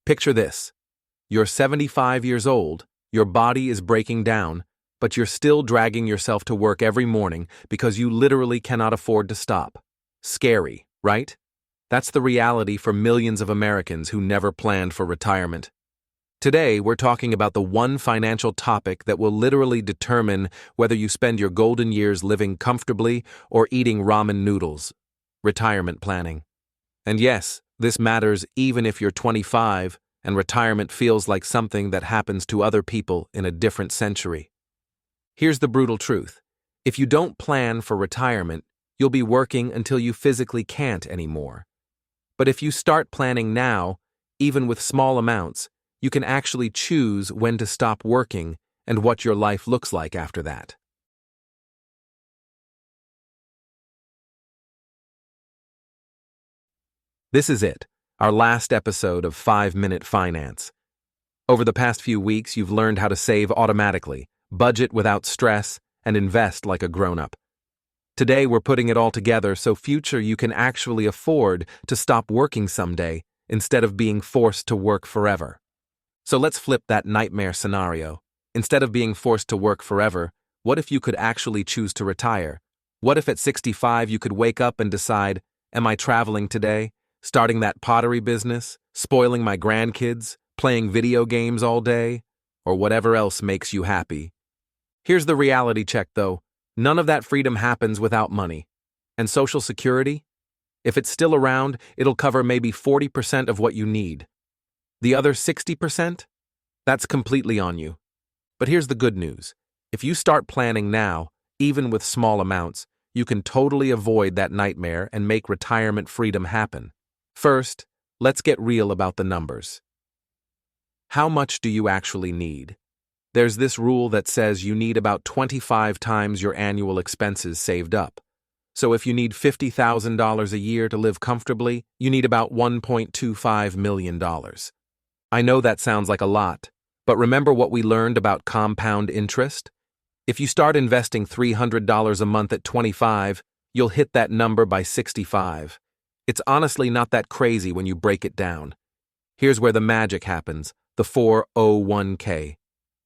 Picture this. You're 75 years old, your body is breaking down, but you're still dragging yourself to work every morning because you literally cannot afford to stop. Scary, right? That's the reality for millions of Americans who never planned for retirement. Today, we're talking about the one financial topic that will literally determine whether you spend your golden years living comfortably or eating ramen noodles. Retirement planning. And yes, this matters even if you're 25 and retirement feels like something that happens to other people in a different century. Here's the brutal truth. If you don't plan for retirement, you'll be working until you physically can't anymore. But if you start planning now, even with small amounts, you can actually choose when to stop working and what your life looks like after that. This is it, our last episode of 5-Minute Finance. Over the past few weeks, you've learned how to save automatically, budget without stress, and invest like a grown-up. Today, we're putting it all together so future you can actually afford to stop working someday instead of being forced to work forever. So let's flip that nightmare scenario. Instead of being forced to work forever, what if you could actually choose to retire? What if at 65 you could wake up and decide, am I traveling today, starting that pottery business, spoiling my grandkids, playing video games all day, or whatever else makes you happy? Here's the reality check though. None of that freedom happens without money. And Social Security? If it's still around, it'll cover maybe 40% of what you need. The other 60%? That's completely on you. But here's the good news. If you start planning now, even with small amounts, you can totally avoid that nightmare and make retirement freedom happen. First, let's get real about the numbers. How much do you actually need? There's this rule that says you need about 25 times your annual expenses saved up. So if you need $50,000 a year to live comfortably, you need about $1.25 million. I know that sounds like a lot, but remember what we learned about compound interest? If you start investing $300 a month at 25, you'll hit that number by 65. It's honestly not that crazy when you break it down. Here's where the magic happens, the 401k.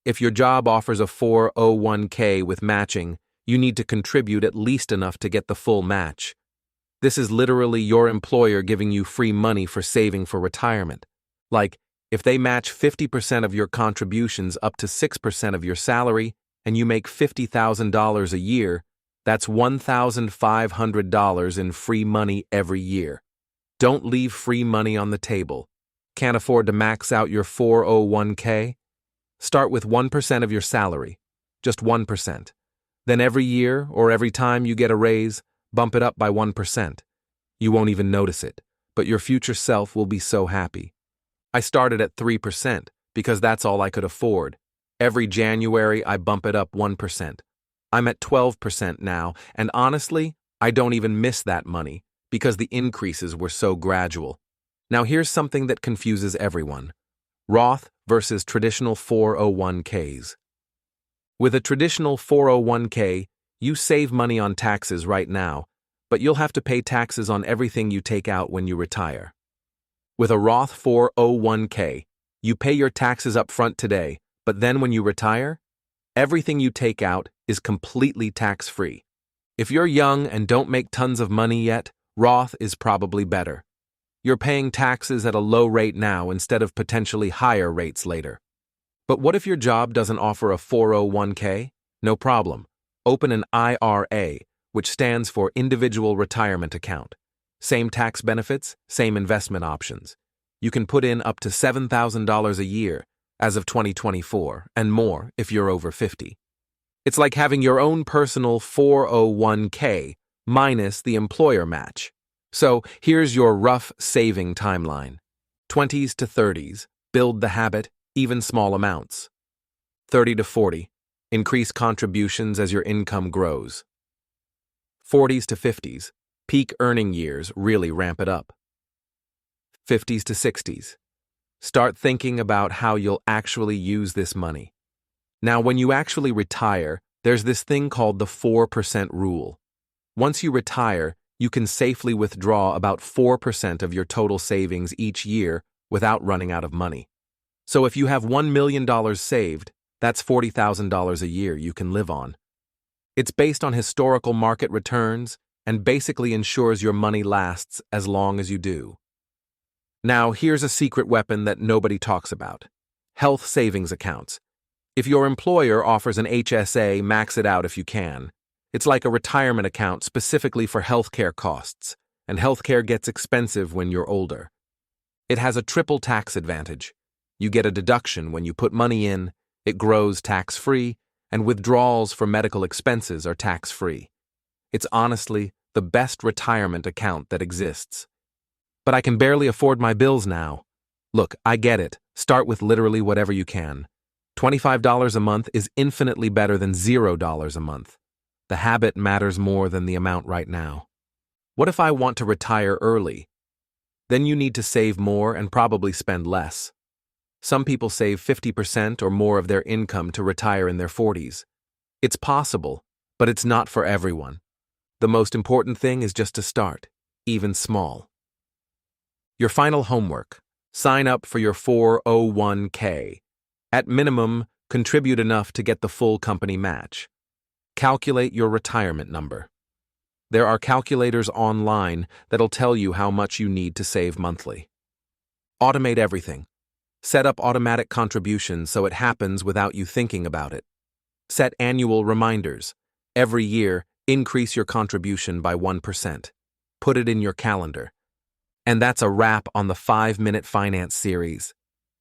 If your job offers a 401k with matching, you need to contribute at least enough to get the full match. This is literally your employer giving you free money for saving for retirement. Like, if they match 50% of your contributions up to 6% of your salary and you make $50,000 a year, that's $1,500 in free money every year. Don't leave free money on the table. Can't afford to max out your 401k? Start with 1% of your salary, just 1%. Then every year or every time you get a raise, bump it up by 1%. You won't even notice it, but your future self will be so happy. I started at 3% because that's all I could afford. Every January, I bump it up 1%. I'm at 12% now, and honestly, I don't even miss that money because the increases were so gradual. Now here's something that confuses everyone. Roth versus traditional 401ks. With a traditional 401k, you save money on taxes right now, but you'll have to pay taxes on everything you take out when you retire. With a Roth 401k, you pay your taxes up front today, but then when you retire, everything you take out is completely tax-free. If you're young and don't make tons of money yet, Roth is probably better. You're paying taxes at a low rate now instead of potentially higher rates later. But what if your job doesn't offer a 401k? No problem. Open an IRA, which stands for Individual Retirement Account. Same tax benefits, same investment options. You can put in up to $7,000 a year as of 2024 and more if you're over 50. It's like having your own personal 401k minus the employer match. So here's your rough saving timeline. 20s to 30s, build the habit, even small amounts. 30 to 40, increase contributions as your income grows. 40s to 50s, peak earning years, really ramp it up. 50s to 60s, start thinking about how you'll actually use this money. Now, when you actually retire, there's this thing called the 4% rule. Once you retire, you can safely withdraw about 4% of your total savings each year without running out of money. So if you have $1 million saved, that's $40,000 a year you can live on. It's based on historical market returns and basically ensures your money lasts as long as you do. Now, here's a secret weapon that nobody talks about: health savings accounts. If your employer offers an HSA, max it out if you can. It's like a retirement account specifically for healthcare costs, and healthcare gets expensive when you're older. It has a triple tax advantage. You get a deduction when you put money in, it grows tax-free, and withdrawals for medical expenses are tax-free. It's honestly the best retirement account that exists. But I can barely afford my bills now. Look, I get it. Start with literally whatever you can. $25 a month is infinitely better than $0 a month. The habit matters more than the amount right now. What if I want to retire early? Then you need to save more and probably spend less. Some people save 50% or more of their income to retire in their 40s. It's possible, but it's not for everyone. The most important thing is just to start, even small. Your final homework: sign up for your 401k. At minimum, contribute enough to get the full company match. Calculate your retirement number. There are calculators online that'll tell you how much you need to save monthly. Automate everything. Set up automatic contributions so it happens without you thinking about it. Set annual reminders. Every year, increase your contribution by 1%. Put it in your calendar. And that's a wrap on the 5-Minute Finance series.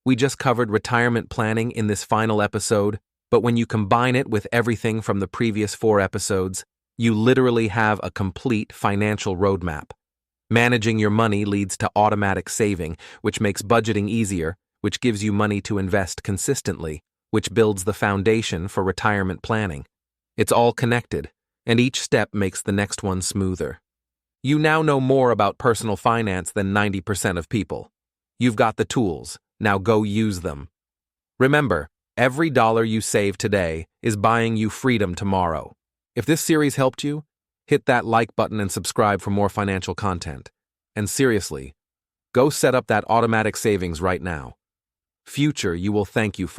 We just covered retirement planning in this final episode, but when you combine it with everything from the previous 4 episodes, you literally have a complete financial roadmap. Managing your money leads to automatic saving, which makes budgeting easier, which gives you money to invest consistently, which builds the foundation for retirement planning. It's all connected, and each step makes the next one smoother. You now know more about personal finance than 90% of people. You've got the tools, now go use them. Remember, every dollar you save today is buying you freedom tomorrow. If this series helped you, hit that like button and subscribe for more financial content. And seriously, go set up that automatic savings right now. Future you will thank you for.